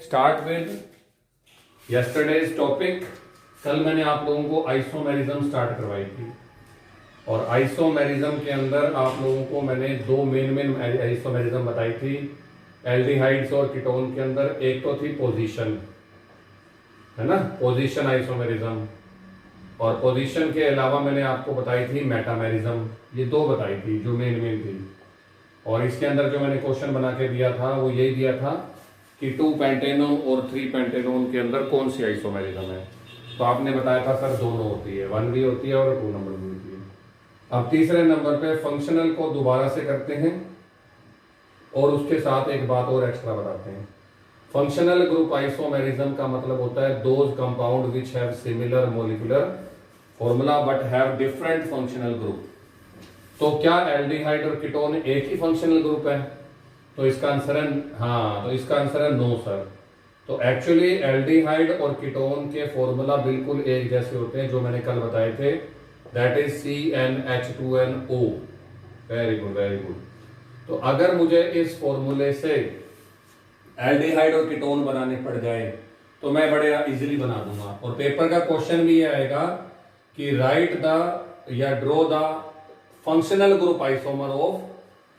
Start with yesterday's topic. कल मैंने आप लोगों को आइसोमेरिज्म स्टार्ट करवाई थी और आइसोमेरिज्म के अंदर आप लोगों को मैंने दो मेन आइसोमेरिज्म बताई थी एल्डिहाइड्स और कीटोन के अंदर। एक तो थी पोजीशन, है ना, पोजीशन आइसोमेरिज्म, और पोजीशन के अलावा मैंने आपको बताई थी मेटामेरिज्म। ये दो बताई थी जो मेन थी। और इसके अंदर जो मैंने क्वेश्चन बना के दिया था वो यही दिया था कि 2 पेंटेनोन और 3 पेंटेनोन के अंदर कौन सी आइसोमेरिज्म है। तो आपने बताया था सर दोनों होती है, 1 भी होती है और 2 नंबर भी होती है। अब तीसरे नंबर पे फंक्शनल को दोबारा से करते हैं और उसके साथ एक बात और एक्स्ट्रा बताते हैं। फंक्शनल ग्रुप आइसोमेरिज्म का मतलब होता है those compound which have similar molecular formula but have different functional group. तो क्या एल्डिहाइड और कीटोन एक ही फंक्शनल ग्रुप है? तो इसका आंसर है हाँ, तो इसका आंसर है नो सर। तो एक्चुअली एल्डिहाइड और कीटोन के फॉर्मूला बिल्कुल एक जैसे होते हैं जो मैंने कल बताए थे, that is CnH2nO। Very good very good. तो अगर मुझे इस फॉर्मूले से एल्डिहाइड और कीटोन बनाने पड़ जाए तो मैं बड़े इजीली बना दूंगा। और पेपर का क्वेश्चन भी ये आएगा कि राइट द या draw the functional group isomer of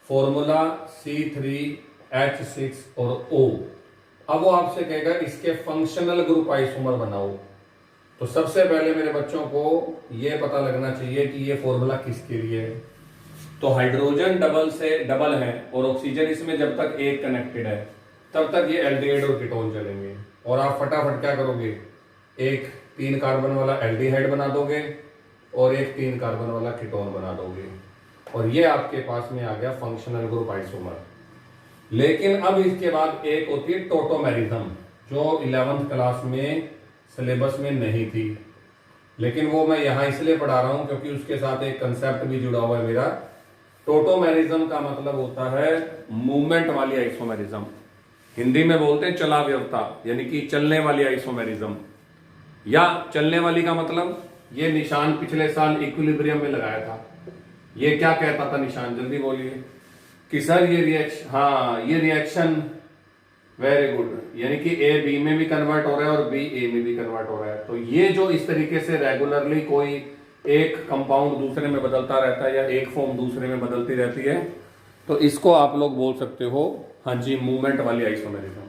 formula C3H6 और O। अब वो आपसे कहेगा इसके फंक्शनल ग्रुप आइसोमर बनाओ। तो सबसे पहले मेरे बच्चों को ये पता लगना चाहिए कि ये फॉर्मूला किसके लिए है। तो हाइड्रोजन डबल से डबल है और ऑक्सीजन इसमें जब तक एक कनेक्टेड है तब तक ये एल्डिहाइड और कीटोन चलेंगे। और आप फटाफट क्या करोगे, एक 3 कार्बन वाला एल्डिहाइड बना दोगे और एक 3 कार्बन वाला कीटोन बना दोगे और ये आपके पास में आ गया फंक्शनल ग्रुप आइसोमर। लेकिन अब इसके बाद एक होती है टोटोमेरिज्म जो 11th क्लास में सिलेबस में नहीं थी, लेकिन वो मैं यहां इसलिए पढ़ा रहा हूं क्योंकि उसके साथ एक कंसेप्ट भी जुड़ा हुआ है मेरा। टोटोमेरिज्म का मतलब होता है मूवमेंट वाली आइसोमेरिज्म। हिंदी में बोलते हैं चलाव्यवता, यानी कि चलने वाली आइसोमेरिज्म। या चलने वाली का मतलब ये निशान पिछले साल इक्विलिब्रियम में लगाया था। ये क्या कहता था निशान, जल्दी बोलिए कि सर ये रिएक्शन, हाँ ये रिएक्शन, वेरी गुड, यानी कि ए बी में भी कन्वर्ट हो रहा है और बी ए में भी कन्वर्ट हो रहा है। तो ये जो इस तरीके से रेगुलरली कोई एक कंपाउंड दूसरे में बदलता रहता है या एक फॉर्म दूसरे में बदलती रहती है, तो इसको आप लोग बोल सकते हो हाँ जी मूवमेंट वाली आइसोमेरिज्म।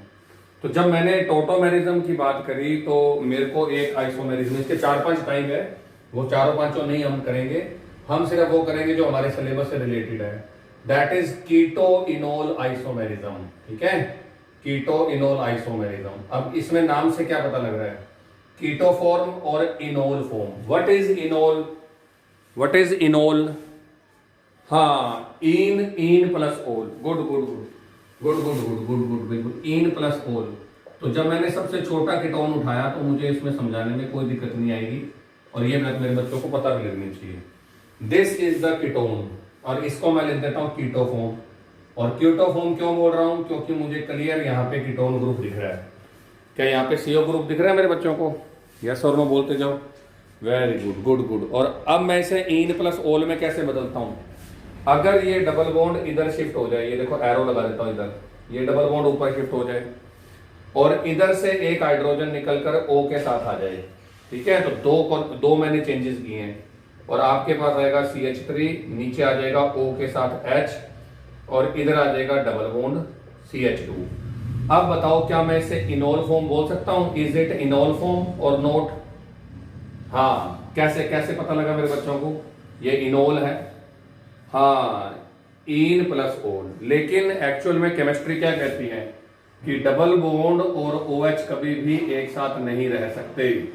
तो जब मैंने टोटोमेरिज्म की बात करी तो मेरे को एक आइसोमेरिज्म, इसके 4-5 टाइप है, वो चारों पांचों नहीं हम करेंगे, हम सिर्फ वो करेंगे जो हमारे सिलेबस से रिलेटेड है। That is keto enol isomerism. ठीक है, कीटो इनोल आइसोमेरिज्म। अब इसमें नाम से क्या पता लग रहा है, कीटो फॉर्म और enol form. What is enol, what is enol, हाँ इन प्लस ओल। Good good good good good good good good बिल्कुल, इन प्लस ओल। तो जब मैंने सबसे छोटा कीटोन उठाया तो मुझे इसमें समझाने में कोई दिक्कत नहीं आएगी और ये मेरे बच्चों को पता भी लगनी चाहिए। दिस इज द कीटोन और इसको मैं लिख देता हूं कीटोफॉर्म। और कीटोफॉर्म क्यों बोल रहा हूं, क्योंकि मुझे क्लियर यहाँ पे कीटोन ग्रुप दिख रहा है। क्या यहाँ पे CO ग्रुप दिख रहा है मेरे बच्चों को? यस और नो बोलते जाओ। Very good good good. और अब मैं इसे इन प्लस ओल में कैसे बदलता हूं, अगर ये डबल बॉन्ड इधर शिफ्ट हो जाए, ये देखो एरो लगा देता हूं इधर, ये डबल बॉन्ड ऊपर शिफ्ट हो जाए और इधर से एक हाइड्रोजन निकलकर O के साथ आ जाए, ठीक है, तो दो मैंने चेंजेस किए हैं और आपके पास आएगा CH3, नीचे आ जाएगा O के साथ H और इधर आ जाएगा डबल बॉन्ड CH2। अब बताओ क्या मैं इसे इनोल फॉर्म बोल सकता हूं? इज इट इनोल फॉर्म और नोट? हाँ, कैसे कैसे पता लगा मेरे बच्चों को ये इनोल है? हाँ, इन प्लस ओल। लेकिन एक्चुअल में केमिस्ट्री क्या कहती है कि डबल बॉन्ड और OH कभी भी एक साथ नहीं रह सकते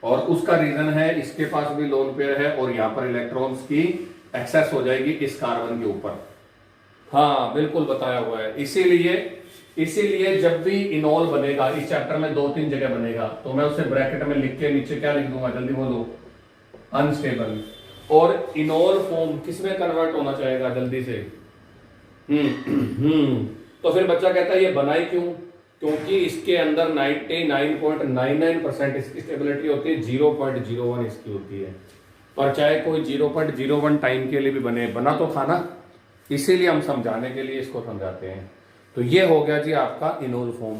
और उसका रीजन है इसके पास भी लोन पेयर है और यहां पर इलेक्ट्रॉन्स की एक्सेस हो जाएगी इस कार्बन के ऊपर। हाँ बिल्कुल बताया हुआ है। इसीलिए जब भी इनोल बनेगा इस चैप्टर में 2-3 जगह बनेगा तो मैं उसे ब्रैकेट में लिख के नीचे क्या लिख दूंगा, जल्दी बोलो, अनस्टेबल। और इनोल फॉर्म किसमें कन्वर्ट होना चाहेगा जल्दी से? तो फिर बच्चा कहता है ये बनाई क्यों? क्योंकि इसके अंदर 99.99% इसकी स्टेबिलिटी होती है, 0.01 इसकी होती है। पर चाहे कोई 0.01 टाइम के लिए भी बना तो था ना, इसीलिए हम समझाने के लिए इसको समझाते हैं। तो ये हो गया जी आपका इनोल फॉर्म।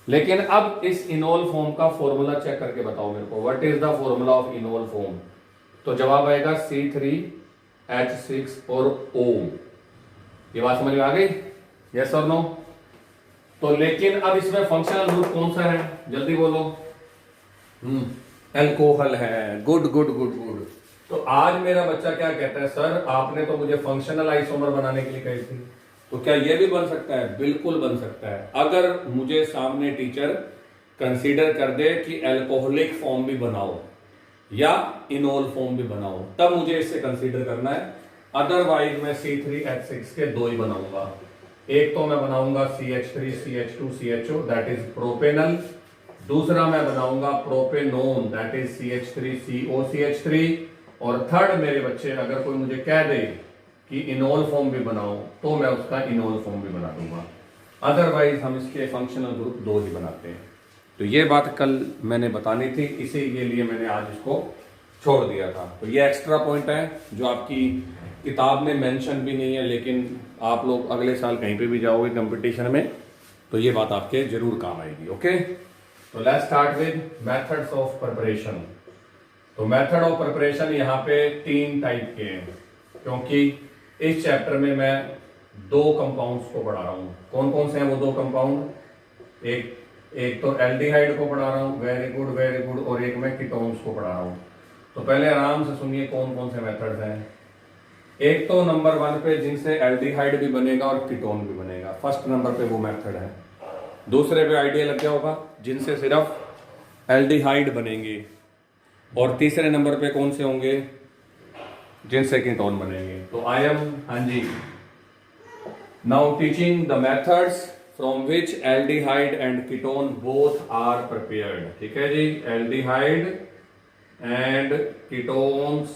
लेकिन अब इस इनोल फॉर्म का फॉर्मूला चेक करके बताओ मेरे को, what is the formula of enol form. तो जवाब आएगा C3H6 और O। ये बात समझ में आ गई, यस और नो। तो लेकिन अब इसमें फंक्शनल ग्रुप कौन सा है, जल्दी बोलो। अल्कोहल है, गुड गुड गुड गुड। तो आज मेरा बच्चा क्या कहता है, सर आपने तो मुझे फंक्शनल आइसोमर बनाने के लिए कही थी, तो क्या ये भी बन सकता है? बिल्कुल बन सकता है, अगर मुझे सामने टीचर कंसीडर कर दे कि अल्कोहलिक फॉर्म भी बनाओ या इनोल फॉर्म भी बनाओ, तब मुझे इससे कंसीडर करना है। अदरवाइज मैं C3H6 के दो ही बनाऊंगा। एक तो मैं बनाऊंगा CH3CH2CHO दैट इज प्रोपेनल, दूसरा मैं बनाऊंगा प्रोपेनोन दैट इज CH3COCH3, और थर्ड मेरे बच्चे अगर कोई मुझे कह दे कि इनोल फॉर्म भी बनाओ तो मैं उसका इनोल फॉर्म भी बना दूंगा। अदरवाइज हम इसके फंक्शनल ग्रुप दो ही बनाते हैं। तो ये बात कल मैंने बतानी थी, इसी के लिए मैंने आज इसको छोड़ दिया था। तो ये एक्स्ट्रा पॉइंट है जो आपकी किताब में मेंशन भी नहीं है, लेकिन आप लोग अगले साल कहीं पे भी जाओगे कंपटीशन में तो ये बात आपके जरूर काम आएगी। ओके, तो let's start with methods of preparation. तो मेथड ऑफ प्रिपरेशन यहाँ पे 3 टाइप के हैं, क्योंकि इस चैप्टर में मैं 2 कंपाउंड्स को पढ़ा रहा हूँ। कौन कौन से हैं वो 2 कंपाउंड? एक तो एल्डिहाइड को पढ़ा रहा हूँ, वेरी गुड वेरी गुड, और एक मैं कीटोन्स को पढ़ा रहा हूँ। तो पहले आराम से सुनिए कौन कौन से मेथड्स हैं। एक तो नंबर 1 पे जिनसे एल्डिहाइड भी बनेगा और कीटोन भी बनेगा, फर्स्ट नंबर पे वो मेथड है। दूसरे पे आइडिया लग गया होगा जिनसे सिर्फ एल्डिहाइड बनेंगे, और तीसरे नंबर पे कौन से होंगे? जिनसे कीटोन बनेंगे। तो आई एम, हाँ जी, now teaching the methods from which aldehyde and ketone both are prepared. ठीक है जी, aldehyde and ketones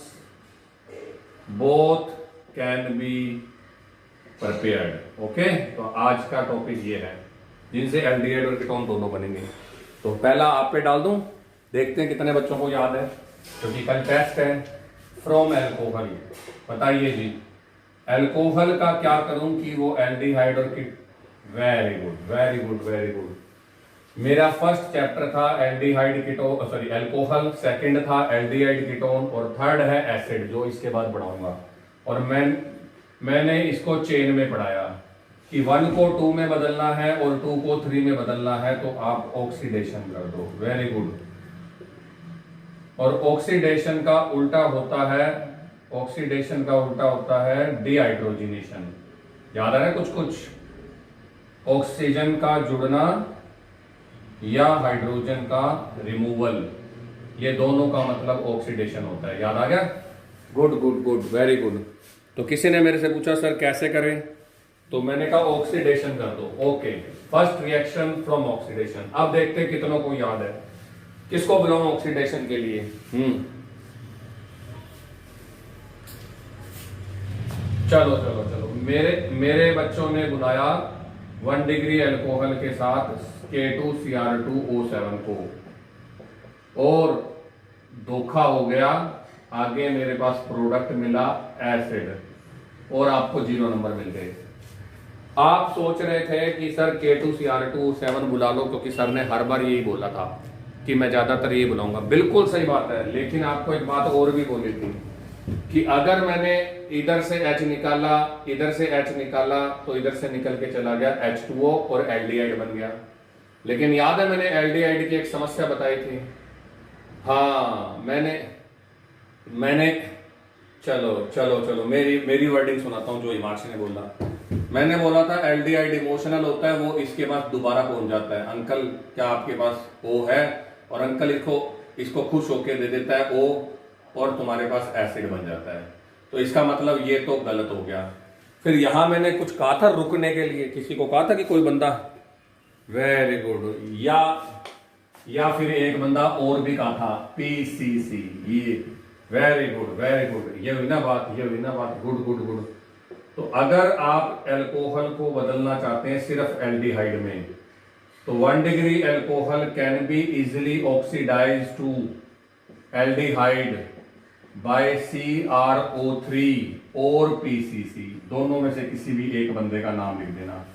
both can be prepared. Okay, तो आज का टॉपिक ये है जिनसे एल्डिहाइड और कीटोन दोनों बनेंगे। तो पहला आप पे डाल दूं, देखते हैं कितने बच्चों को याद है, क्योंकि कल टेस्ट है। फ्रॉम एल्कोहल, बताइए जी, एल्कोहल का क्या करूं कि वो एल्डिहाइड और very good very good very good. मेरा फर्स्ट चैप्टर था aldehyde ketone, sorry alcohol, second था एल्डिहाइड कीटोन, और थर्ड है एसिड जो इसके बाद पढ़ाऊंगा। और मैंने इसको चेन में पढ़ाया कि 1 को 2 में बदलना है और 2 को 3 में बदलना है, तो आप ऑक्सीडेशन कर दो, वेरी गुड। और ऑक्सीडेशन का उल्टा होता है, ऑक्सीडेशन का उल्टा होता है डिहाइड्रोजिनेशन। याद आ रहा है कुछ कुछ? ऑक्सीजन का जुड़ना या हाइड्रोजन का रिमूवल, ये दोनों का मतलब ऑक्सीडेशन होता है। याद आ गया? Good good good, very good. तो किसी ने मेरे से पूछा सर कैसे करें, तो मैंने कहा ऑक्सीडेशन कर दो। Okay, first reaction from oxidation. अब देखते हैं कितनों को याद है किसको बुलाऊं ऑक्सीडेशन के लिए। चलो चलो चलो, मेरे बच्चों ने बुलाया 1 डिग्री अल्कोहल के साथ K2Cr2O7 को, और धोखा हो गया, आगे मेरे पास प्रोडक्ट मिला एसिड, और आपको 0 नंबर मिल गए। आप सोच रहे थे कि सर K2Cr2O7 बुला लो, क्योंकि सर ने हर बार यही बोला था कि मैं ज्यादातर ये बुलाऊंगा। बिल्कुल सही बात है, लेकिन आपको एक बात और भी बोली थी कि अगर मैंने इधर से H निकाला, इधर से H निकाला, तो इधर से निकल के चला गया H2O और एल्डिहाइड बन गया। लेकिन याद है मैंने एल्डिहाइड की एक समस्या बताई थी। हाँ, मैंने चलो चलो चलो, मेरी वर्डिंग सुनाता हूं जो हिमांशी ने बोला। मैंने बोला था एल्डिहाइड इमोशनल होता है, वो इसके पास दोबारा पहुंच जाता है। अंकल क्या आपके पास O है, और अंकल इसको खुश होके दे देता है O, और तुम्हारे पास एसिड बन जाता है। तो इसका मतलब ये तो गलत हो गया। फिर यहां मैंने कुछ कहा था रुकने के लिए, किसी को कहा था कि कोई बंदा, वेरी गुड, या फिर एक बंदा और भी कहा था PCC, ये वेरी गुड वेरी गुड, ये हुई ना बात, ये हुई ना बात, गुड गुड गुड। तो अगर आप अल्कोहल को बदलना चाहते हैं सिर्फ एल्डिहाइड में, तो 1 degree alcohol can be easily oxidize to aldehyde by CrO3 और PCC, दोनों में से किसी भी एक बंदे का नाम लिख देना।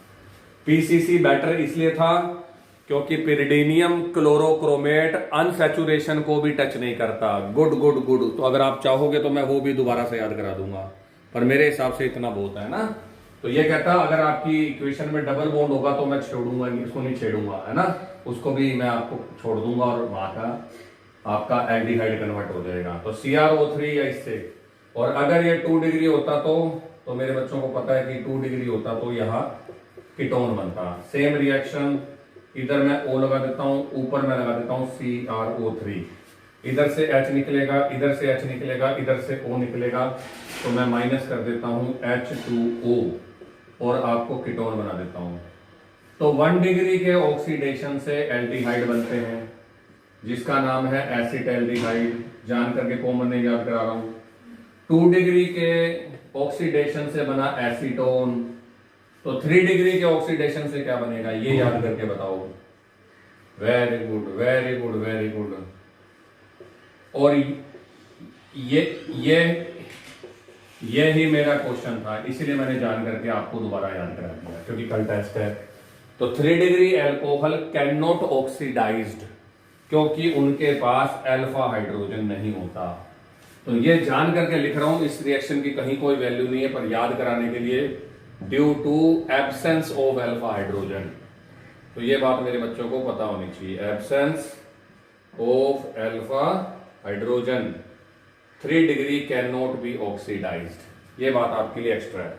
PCC बेटर इसलिए था क्योंकि पिरिडीनियम क्लोरोक्रोमेट अनसैचुरेशन को भी टच नहीं करता। Good good good. तो अगर आप चाहोगे तो मैं वो भी दोबारा से याद करा दूंगा, पर मेरे हिसाब से इतना बहुत है ना। तो ये कहता अगर आपकी इक्वेशन में डबल बॉन्ड होगा तो मैं छोड़ूंगा, इसको नहीं छेड़ूंगा, है ना, उसको भी मैं आपको छोड़ दूंगा और वहां का आपका एल्डिहाइड कन्वर्ट हो जाएगा। तो CrO3 या इससे, और अगर ये 2 डिग्री होता तो मेरे बच्चों को पता है कि 2 डिग्री होता तो यहाँ कीटोन बनता। सेम रिएक्शन, इधर मैं O लगा देता हूं, ऊपर मैं लगा देता हूं CrO3, इधर से H निकलेगा, इधर से H निकलेगा, इधर से O निकलेगा, तो मैं माइनस कर देता हूं H2O और आपको कीटोन बना देता हूं। तो 1 डिग्री के ऑक्सीडेशन से एल्डिहाइड बनते हैं जिसका नाम है एसिटैल्डिहाइड, जान करके कॉमन नहीं याद करा रहा हूं। 2 डिग्री के ऑक्सीडेशन से बना एसीटोन, तो 3 डिग्री के ऑक्सीडेशन से क्या बनेगा ये याद करके बताओ। Very good very good very good. और ये ही मेरा क्वेश्चन था, इसीलिए मैंने जान करके आपको दोबारा याद करा दिया क्योंकि कल टेस्ट है। तो 3 degree alcohol can not oxidized, क्योंकि उनके पास अल्फा हाइड्रोजन नहीं होता। तो ये जान करके लिख रहा हूं, इस रिएक्शन की कहीं कोई वैल्यू नहीं है, पर याद कराने के लिए due to absence of alpha hydrogen. तो ये बात मेरे बच्चों को पता होनी चाहिए, absence of alpha hydrogen 3 degree can not be oxidized. ये बात आपके लिए एक्स्ट्रा है।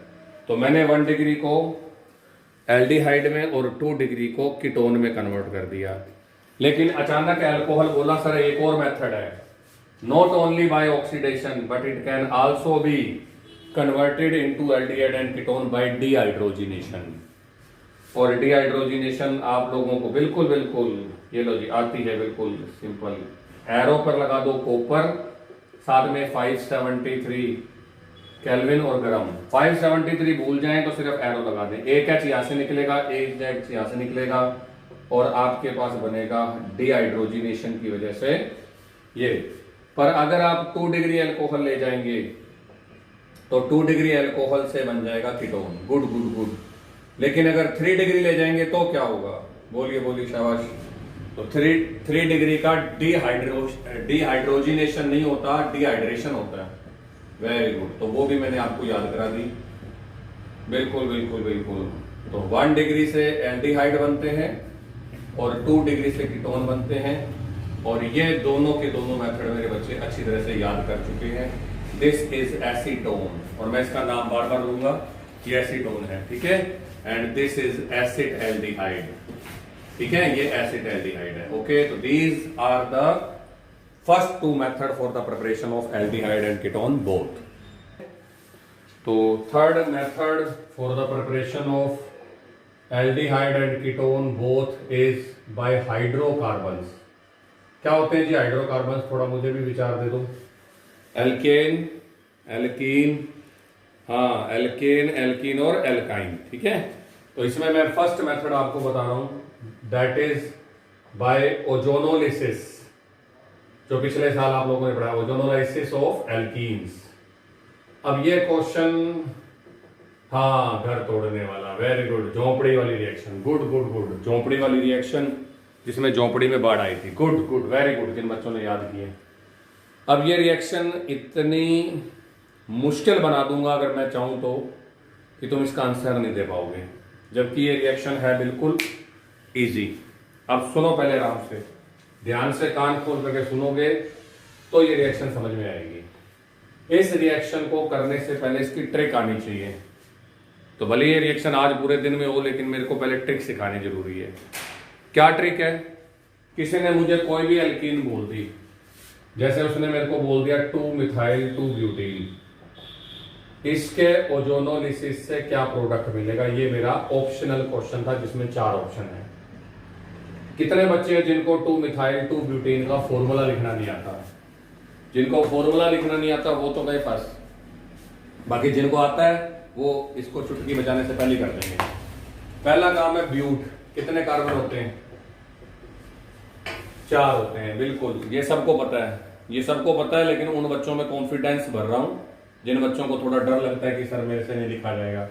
तो मैंने 1 डिग्री को एल्डिहाइड में और 2 डिग्री को कीटोन में कन्वर्ट कर दिया। लेकिन अचानक अल्कोहल बोला सर एक और मेथड है, not only by oxidation but it can also be converted into aldehyde and ketone by dehydrogenation. और डीहाइड्रोजिनेशन आप लोगों को बिल्कुल बिल्कुल ये लो जी आती है, बिल्कुल सिंपल। एरो पर लगा दो कॉपर, साथ में 573 केल्विन और गरम। 573 भूल जाएं तो सिर्फ एरो लगा दें, एक H यहां से निकलेगा, एक H यहां से निकलेगा, और आपके पास बनेगा डीहाइड्रोजिनेशन की वजह से ये। पर अगर आप 2 डिग्री अल्कोहल ले जाएंगे तो 2 डिग्री अल्कोहल से बन जाएगा कीटोन। Good good good. लेकिन अगर 3 डिग्री ले जाएंगे तो क्या होगा, बोलिए बोलिए शाबाश। तो 3 डिग्री का डीहाइड्रोजिनेशन नहीं होता, डिहाइड्रेशन होता है। Very good. तो वो भी मैंने आपको याद करा दी, बिल्कुल बिल्कुल बिल्कुल। तो 1 डिग्री से एल्डिहाइड बनते हैं और 2 डिग्री से कीटोन बनते हैं, और ये दोनों के दोनों मेथड मेरे बच्चे अच्छी तरह से याद कर चुके हैं। दिस इज एसीटोन, और मैं इसका नाम बार बार लूंगा, ये एसीटोन है, ठीक है। And this is acetaldehyde, ठीक है, ये एसिड एल्डिहाइड है। ओके, तो these are the first 2 method for the preparation of aldehyde and ketone both. तो third method for the preparation of aldehyde and ketone both is by hydrocarbons. क्या होते हैं जी hydrocarbons, थोड़ा मुझे भी विचार दे दो। एल्केन, एल्कीन, हाँ एल्केन, एल्कीन और एल्काइन, ठीक है। तो इसमें मैं फर्स्ट मेथड आपको बता रहा हूं, दैट इज बाय ओजोनोलिसिस, जो पिछले साल आप लोगों ने पढ़ा, ओजोनोलाइसिस ऑफ एल्कीन्स। अब ये क्वेश्चन, हाँ घर तोड़ने वाला, वेरी गुड, झोंपड़ी वाली रिएक्शन, गुड गुड गुड, झोंपड़ी वाली रिएक्शन जिसमें झोंपड़ी में बाढ़ आई थी, गुड गुड वेरी गुड, जिन बच्चों ने याद किए। अब ये रिएक्शन इतनी मुश्किल बना दूंगा अगर मैं चाहूं तो कि तुम इसका आंसर नहीं दे पाओगे, जबकि ये रिएक्शन है बिल्कुल इजी। अब सुनो पहले आराम से, ध्यान से कान खोल करके सुनोगे तो ये रिएक्शन समझ में आएगी। इस रिएक्शन को करने से पहले इसकी ट्रिक आनी चाहिए। तो भले ये रिएक्शन आज पूरे दिन में हो, लेकिन मेरे को पहले ट्रिक सिखानी जरूरी है। क्या ट्रिक है, किसी ने मुझे कोई भी एल्कीन बोल दी, जैसे उसने मेरे को बोल दिया 2-मिथाइल 2-ब्यूटीन, इसके ओजोनोलिसिस से क्या प्रोडक्ट मिलेगा, ये मेरा ऑप्शनल क्वेश्चन था जिसमें 4 ऑप्शन है। कितने बच्चे हैं जिनको 2-मिथाइल 2-ब्यूटीन का फॉर्मूला लिखना नहीं आता? जिनको फॉर्मूला लिखना नहीं आता वो तो गए फंस, बाकी जिनको आता है वो इसको चुटकी बजाने से पहले कर देंगे। पहला काम है ब्यूट, कितने कार्बन होते हैं? 4 होते हैं, बिल्कुल, ये सबको पता है, ये सबको पता है, लेकिन उन बच्चों में कॉन्फिडेंस भर रहा हूं जिन बच्चों को थोड़ा डर लगता है कि सर मेरे से नहीं लिखा जाएगा,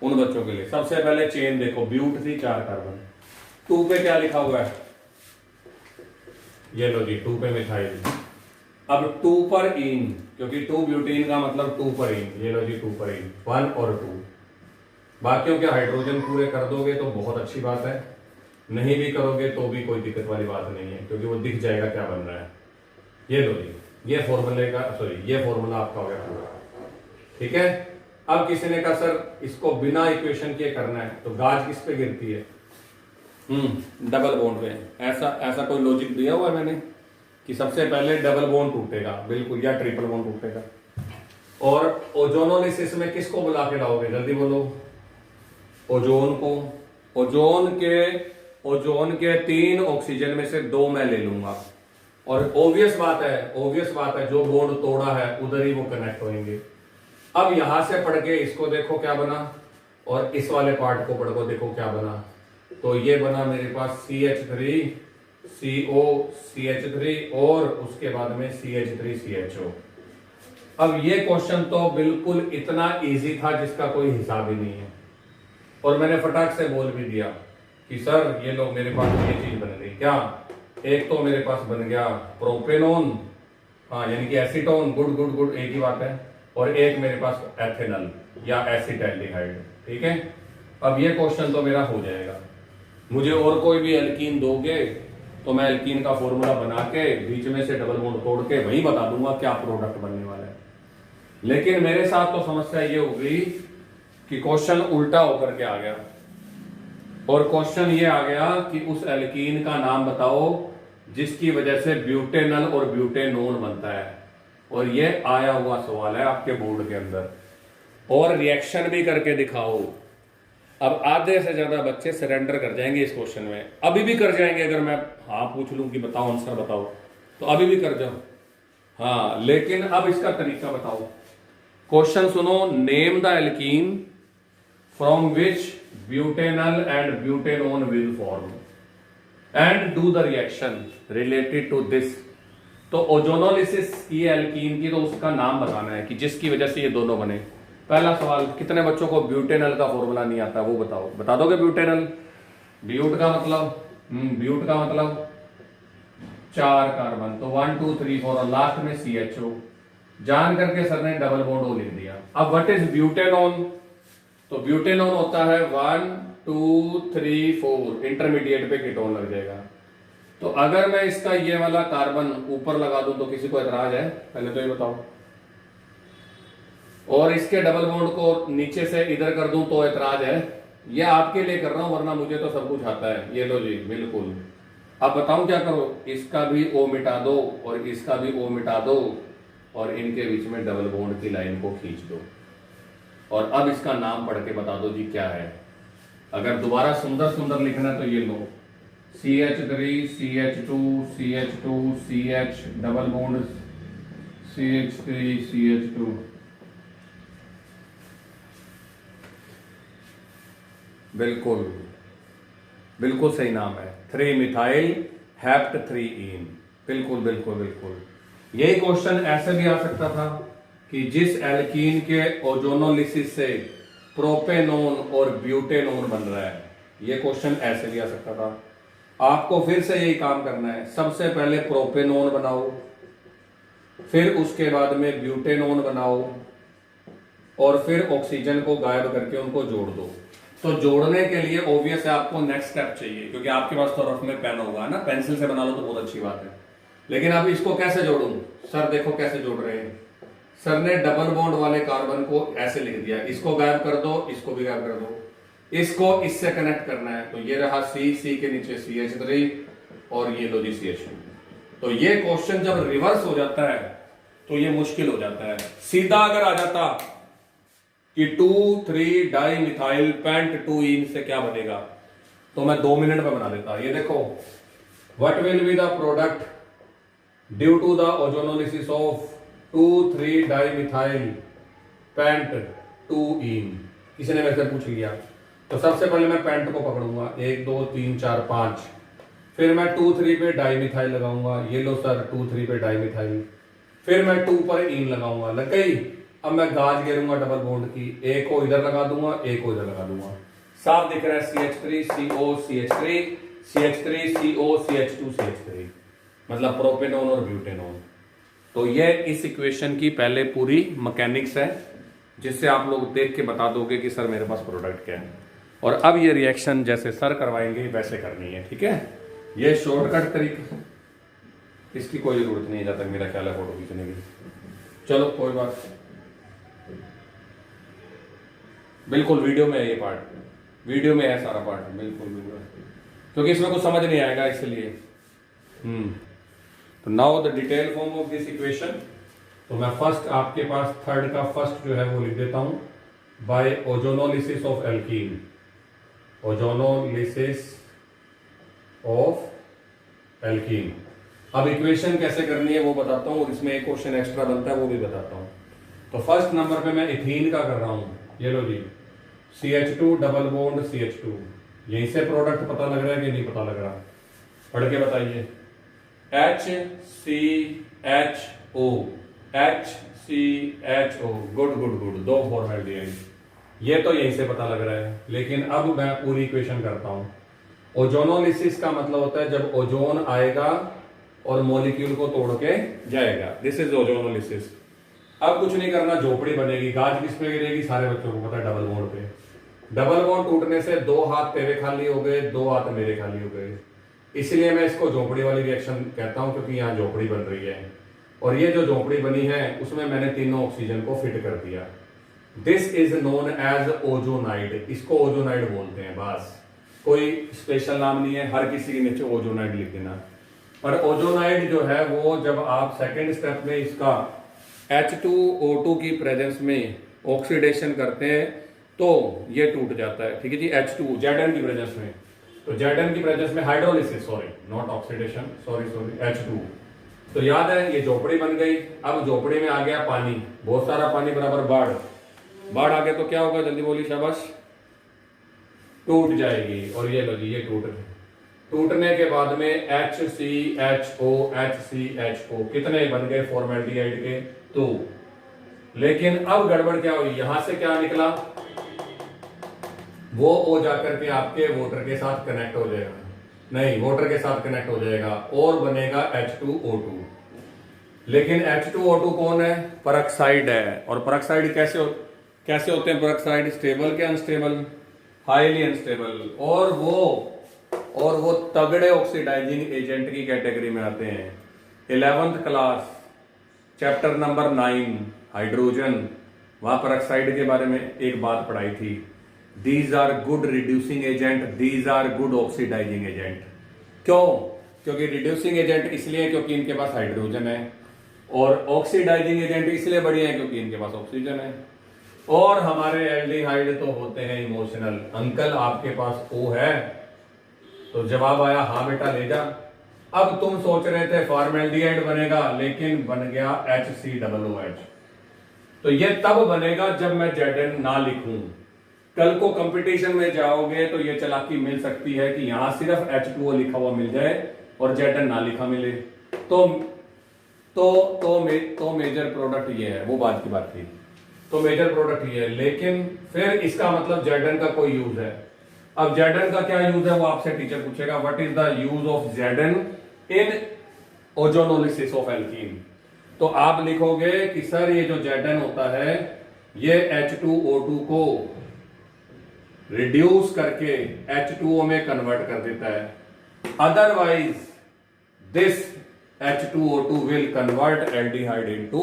उन बच्चों के लिए। सबसे पहले चेन देखो, ब्यूट थी 4 कार्बन, 2 पे क्या लिखा हुआ है, ये लो जी 2 पे मिथाइल। अब 2 पर इन, क्योंकि 2 ब्यूटीन का मतलब 2 पर इन, ये लो जी 2 पर इन 1 और 2। बाकियों के हाइड्रोजन पूरे कर दोगे तो बहुत अच्छी बात है, नहीं भी करोगे तो भी कोई दिक्कत वाली बात नहीं है, क्योंकि वो दिख जाएगा क्या बन रहा है। ये लो जी, ये फॉर्मूले का ये फॉर्मूला आपका हो गया पूरा। ठीक है, अब किसी ने कहा सर इसको बिना इक्वेशन के करना है, तो गाज किस पे गिरती है, डबल बॉन्ड पे। ऐसा कोई लॉजिक दिया हुआ है मैंने कि सबसे पहले डबल बॉन्ड टूटेगा, बिल्कुल, या ट्रिपल बॉन्ड टूटेगा। और ओजोनोलिसिस में किसको बुला के लाओगे, जल्दी बोलो, ओजोन को। ओजोन के 3 ऑक्सीजन में से 2 मैं ले लूंगा, और ऑब्वियस बात है जो बॉन्ड तोड़ा है उधर ही वो कनेक्ट होंगे। अब यहां से पढ़ के इसको देखो क्या बना, और इस वाले पार्ट को पढ़ को देखो क्या बना। तो ये बना मेरे पास CH3 CO CH3 और उसके बाद में CH3 CHO। अब ये क्वेश्चन तो बिल्कुल इतना इजी था जिसका कोई हिसाब ही नहीं है, और मैंने फटाक से बोल भी दिया कि सर ये लो मेरे पास ये चीज बन गई। क्या, एक तो मेरे पास बन गया प्रोपेनोन, हाँ यानी कि एसीटोन, गुड एक ही बात है, और एक मेरे पास एथेनॉल या एसिटाल्डिहाइड। ठीक है, अब ये क्वेश्चन तो मेरा हो जाएगा। मुझे और कोई भी एल्कीन दोगे तो मैं एल्कीन का फॉर्मूला बना के बीच में से डबल बॉन्ड तोड़ के वही बता दूंगा क्या प्रोडक्ट बनने वाला है। लेकिन मेरे साथ तो समस्या ये हो गई कि क्वेश्चन उल्टा होकर के आ गया, और क्वेश्चन ये आ गया कि उस एल्कीन का नाम बताओ जिसकी वजह से ब्यूटेनल और ब्यूटेनोन बनता है, और ये आया हुआ सवाल है आपके बोर्ड के अंदर। और रिएक्शन भी करके दिखाओ। अब आधे से ज्यादा बच्चे सरेंडर कर जाएंगे इस क्वेश्चन में, अभी भी कर जाएंगे। अगर मैं हाँ पूछ लूं कि बताओ आंसर बताओ, तो अभी भी कर जाओ, हाँ। लेकिन अब इसका तरीका बताओ। क्वेश्चन सुनो, name the alkene from which butanal and butanone will form and do the reaction related to this. तो ओजोनोलिसिस की एल्कीन की, तो उसका नाम बताना है कि जिसकी वजह से ये दोनों बने। पहला सवाल, कितने बच्चों को ब्यूटेनल का फॉर्मूला नहीं आता, वो बताओ, बता दोगे ब्यूटेनल? ब्यूट का मतलब 4 कार्बन, तो 1 2 3 4 और लास्ट में CHO। जान करके सर ने डबल बॉन्ड O लिख दिया। अब व्हाट इज ब्यूटेनोन? तो ब्यूटेनोन होता है 1 2 3 4, इंटरमीडिएट पे कीटोन लग जाएगा। तो अगर मैं इसका ये वाला कार्बन ऊपर लगा दूं तो किसी को एतराज है? पहले तो ये बताओ। और इसके डबल बॉन्ड को नीचे से इधर कर दूं तो एतराज है? ये आपके लिए कर रहा हूं, वरना मुझे तो सब कुछ आता है। ये लो जी, बिल्कुल। अब बताऊं क्या करो, इसका भी O मिटा दो और इसका भी O मिटा दो, और इनके बीच में डबल बॉन्ड की लाइन को खींच दो, और अब इसका नाम पढ़ के बता दो जी क्या है। अगर दोबारा सुंदर लिखना तो ये लो, CH3 CH2 CH2 CH double bond CH3 CH2। बिल्कुल सही नाम है, 3 मिथाइल हेप्ट 3 इन। बिल्कुल। यही क्वेश्चन ऐसे भी आ सकता था कि जिस एल्कीन के ओजोनोलिसिस से प्रोपेनोन और ब्यूटेनोन बन रहा है, ये क्वेश्चन ऐसे भी आ सकता था। आपको फिर से यही काम करना है, सबसे पहले प्रोपेनोन बनाओ, फिर उसके बाद में ब्यूटेनोन बनाओ, और फिर ऑक्सीजन को गायब करके उनको जोड़ दो। तो जोड़ने के लिए ऑब्वियस है आपको नेक्स्ट स्टेप चाहिए, क्योंकि आपके पास तो रफ में पेन होगा ना, पेंसिल से बना लो तो बहुत अच्छी बात है। लेकिन अब इसको कैसे जोड़ूं? सर देखो कैसे जोड़ रहे हैं। सर ने डबल बॉन्ड वाले कार्बन को ऐसे लिख दिया, इसको गायब कर दो, इसको भी गायब कर दो, इसको इससे कनेक्ट करना है। तो ये रहा C के नीचे CH3 और ये लो जी CH2। तो ये क्वेश्चन जब रिवर्स हो जाता है तो ये मुश्किल हो जाता है। सीधा अगर आ जाता कि 2,3 डाई मिथाइल पेंट 2 इन से क्या बनेगा, तो मैं 2 मिनट में बना देता। ये देखो, what will be the product due to the ozonolysis of 2,3 di methyl pent 2 ene. किसी ने मेरे से पूछ लिया, तो सबसे पहले मैं पेंट को पकड़ूंगा, 1 2 3 4 5, फिर मैं 2,3 पे डाई मिथाइल लगाऊंगा, ये लो सर 2,3 पे डाई मिथाइल, फिर मैं 2 पर इन लगाऊंगा, लग गई। अब मैं गाज घेरूंगा डबल बॉन्ड की, एक को इधर लगा दूंगा, एक को इधर लगा दूंगा, साफ दिख रहा है CH3 CO CH3 CH3CO CH2 CH3, मतलब प्रोपेनॉन और ब्यूटेनॉन। तो ये इस इक्वेशन की पहले पूरी मैकेनिक्स है, जिससे आप लोग देख के बता दोगे कि सर मेरे पास प्रोडक्ट क्या है। और अब ये रिएक्शन जैसे सर करवाएंगे वैसे करनी है, ठीक है। ये शॉर्टकट तरीका, इसकी कोई जरूरत नहीं है जब तक मेरा ख्याल है फोटो खींचने की। चलो कोई बात, बिल्कुल वीडियो में है ये पार्ट, वीडियो में है सारा पार्ट, बिल्कुल बिल्कुल, क्योंकि इसमें कुछ समझ नहीं आएगा इसलिए। तो now the detail form of this equation. तो मैं फर्स्ट आपके पास थर्ड का फर्स्ट जो है वो लिख देता हूं, by ozonolysis of alkene, ozonolysis of alkene. अब इक्वेशन कैसे करनी है वो बताता हूं, और इसमें एक क्वेश्चन एक्स्ट्रा बनता है वो भी बताता हूं। तो फर्स्ट नंबर पे मैं इथीन का कर रहा हूं, ये लो जी, CH2 डबल बॉन्ड CH2। यहीं से प्रोडक्ट पता लग रहा है कि नहीं पता लग रहा, पढ़ के बताइए। HCHO, HCHO, good good good, दो फॉर्मेलिटी, ये तो यहीं से पता लग रहा है। लेकिन अब मैं पूरी इक्वेशन करता हूं। ओजोनोलिसिस का मतलब होता है जब ओजोन आएगा और मॉलिक्यूल को तोड़ के जाएगा, दिस इज ओजोनोलिसिस। अब कुछ नहीं करना, झोपड़ी बनेगी। गाज किस पे गिरेगी, सारे बच्चों को पता है, डबल बॉन्ड पे। डबल बॉन्ड टूटने से दो हाथ तेरे खाली हो गए, दो हाथ मेरे खाली हो गए, इसलिए मैं इसको झोपड़ी वाली रिएक्शन कहता हूं, क्योंकि यहाँ झोपड़ी बन रही है। और ये जो झोपड़ी बनी है उसमें मैंने तीनों ऑक्सीजन को फिट कर दिया। This is known as ozonide, इसको ओजोनाइड बोलते हैं, बस कोई स्पेशल नाम नहीं है, हर किसी के नीचे ओजोनाइड लिख देना। पर ओजोनाइड जो है वो जब आप सेकेंड स्टेप में इसका H2O2 की प्रेजेंस में ऑक्सीडेशन करते हैं तो ये टूट जाता है, ठीक है जी। H2 Zn की प्रेजेंस में, तो Zn की प्रेजेंस में hydrolysis, sorry not oxidation, sorry H2। तो याद है ये झोपड़ी बन गई। अब झोपड़ी में आ गया पानी, बहुत सारा पानी बराबर बाढ़, बाढ़ आ गया तो क्या होगा, जल्दी बोली शाबाश, टूट जाएगी। और ये लो जी, ये टूटने के बाद में HCHO HCHO कितने बन गए फॉर्मेल्डिहाइड के, 2। लेकिन अब गड़बड़ क्या हुई, यहां से क्या निकला, वो O जाकर के आपके वाटर के साथ कनेक्ट हो जाएगा, नहीं वाटर के साथ कनेक्ट हो जाएगा और बनेगा H2O2। लेकिन H2O2 कौन है, परऑक्साइड है। और परऑक्साइड कैसे होते हैं परऑक्साइड, स्टेबल के अनस्टेबल, हाईली अनस्टेबल। और वो तगड़े ऑक्सीडाइजिंग एजेंट की कैटेगरी में आते हैं। 11th class chapter number 9 hydrogen, वहां परऑक्साइड के बारे में एक बात पढ़ाई थी, these are good reducing agent, these are good oxidizing agent. क्यों, क्योंकि रिड्यूसिंग एजेंट इसलिए क्योंकि इनके पास हाइड्रोजन है, और ऑक्सीडाइजिंग एजेंट इसलिए बढ़िया है क्योंकि इनके पास ऑक्सीजन है। और हमारे एल्डिहाइड तो होते हैं इमोशनल। अंकल आपके पास O है, तो जवाब आया हाँ बेटा ले जा। अब तुम सोच रहे थे फॉर्मेल्डिहाइड बनेगा, लेकिन बन गया HCOOH। तो ये तब बनेगा जब मैं Zn ना लिखूं। कल को कंपटीशन में जाओगे तो ये चालाकी मिल सकती है कि यहां सिर्फ H2O लिखा हुआ मिल जाए और Zn ना लिखा मिले, तो मेजर प्रोडक्ट ये है, वो बात की बात थी। तो मेजर प्रोडक्ट ये है, लेकिन फिर इसका मतलब Zn का कोई यूज है। अब Zn का क्या यूज है वो आपसे टीचर पूछेगा, what is the use of Zn in ozonolysis of alkene. तो आप लिखोगे कि सर ये जो Zn होता है ये H2O2 को रिड्यूस करके H2O में कन्वर्ट कर देता है, otherwise this H2O2 will convert aldehyde into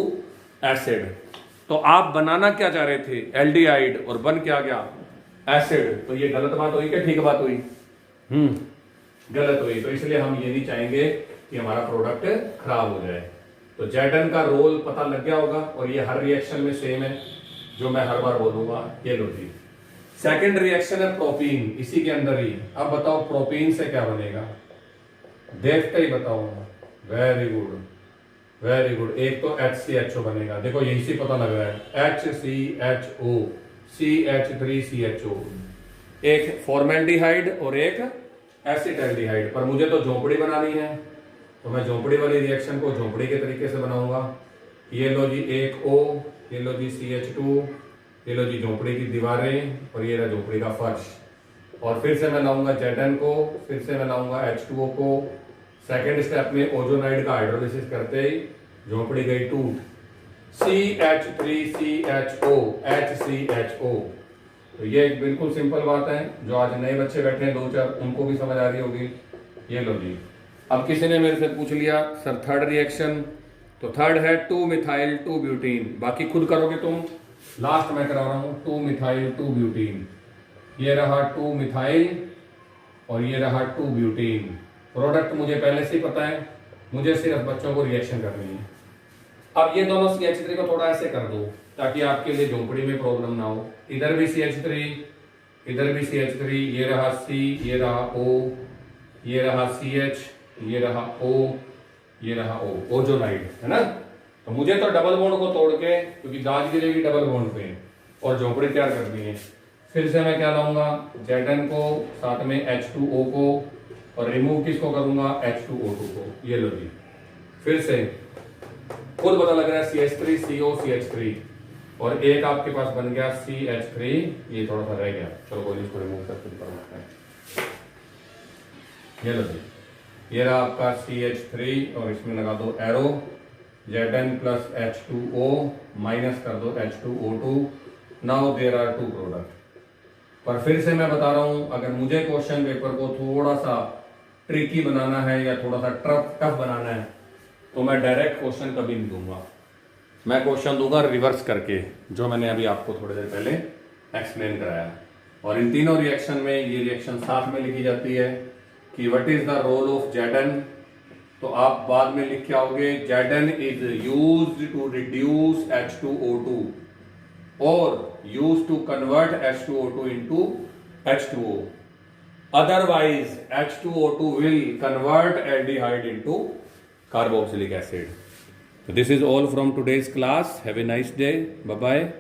acid. तो आप बनाना क्या चाह रहे थे, एल्डिहाइड, और बन क्या गया, एसिड। तो ये गलत बात हुई क्या ठीक बात हुई, गलत हुई। तो इसलिए हम ये नहीं चाहेंगे कि हमारा प्रोडक्ट खराब हो जाए। तो Zn का रोल पता लग गया होगा, और ये हर रिएक्शन में सेम है जो मैं हर बार बोलूंगा। ये लो जी, सेकेंड रिएक्शन है प्रोपीन, इसी के अंदर ही। अब बताओ प्रोपीन से क्या बनेगा, देखते ही बताऊंगा। Very good very good. एक तो HCHO बनेगा, देखो यही से पता लग रहा है, HCHO CH3CHO, एक फॉर्मेल्डिहाइड और एक एसिटाल्डिहाइड। पर मुझे तो झोंपड़ी बनानी है, तो मैं झोंपड़ी वाली रिएक्शन को झोंपड़ी के तरीके से बनाऊंगा। ये लो जी एक O, ये लो जी CH2, ये लो जी झोंपड़ी की दीवारें, और ये रहा झोंपड़ी का फर्श। और फिर से मैं लाऊंगा Zn को, फिर से मैं लाऊंगा H2O को। सेकेंड स्टेप में ओजोनाइड का हाइड्रोलिसिस करते ही झोंपड़ी गई टूट, CH3CHO HCHO। तो ये एक बिल्कुल सिंपल बात है, जो आज नए बच्चे बैठे हैं 2-4 उनको भी समझ आ रही होगी। ये लो जी। अब किसी ने मेरे से पूछ लिया सर थर्ड रिएक्शन, तो थर्ड है 2-मिथाइल 2-ब्यूटीन। बाकी खुद करोगे तुम, लास्ट में करा रहा हूं 2-मिथाइल 2-ब्यूटीन। ये रहा 2-मिथाइल और ये रहा 2-ब्यूटीन। प्रोडक्ट मुझे पहले से ही पता है, मुझे सिर्फ बच्चों को रिएक्शन करनी है। अब ये दोनों CH3 को थोड़ा ऐसे कर दो ताकि आपके लिए झोंपड़ी में प्रॉब्लम ना हो। इधर भी CH3, इधर भी CH3, ये रहा C, ये रहा O, ये रहा CH, ये रहा O, ये रहा O, ओजोनाइड है ना। तो मुझे तो डबल बॉन्ड को तोड़ के, क्योंकि गाज गिरेगी डबल बॉन्ड पे और झोंपड़ी तैयार करनी है। फिर से मैं क्या लाऊंगा, Zn को, साथ में H2O को, और रिमूव किसको करूंगा, H2O2 को। ये लो जी, फिर से खुद पता लग रहा है CH3 CO CH3, और एक आपके पास बन गया CH3। ये थोड़ा सा रह गया, चलो कोई इसको रिमूव करके दिखाते हैं। ये लो जी, ये रहा आपका CH3 और इसमें लगा दो arrow, Zn plus H2O minus कर दो H2O2। Now there are 2 product. पर फिर से मैं बता रहा हूं, अगर मुझे क्वेश्चन पेपर को थोड़ा सा ट्रिकी बनाना है या थोड़ा सा टफ बनाना है, तो मैं डायरेक्ट क्वेश्चन कभी नहीं दूंगा। मैं क्वेश्चन दूंगा रिवर्स करके, जो मैंने अभी आपको थोड़ी देर पहले एक्सप्लेन कराया। और इन तीनों रिएक्शन में ये रिएक्शन साथ में लिखी जाती है कि what is the role of Zn। तो आप बाद में लिख के आओगे Zn is used to reduce H2O2 और used to convert H2O2 into H2O. Otherwise, H2O2 will convert aldehyde into carboxylic acid. So this is all from today's class. Have a nice day. Bye bye.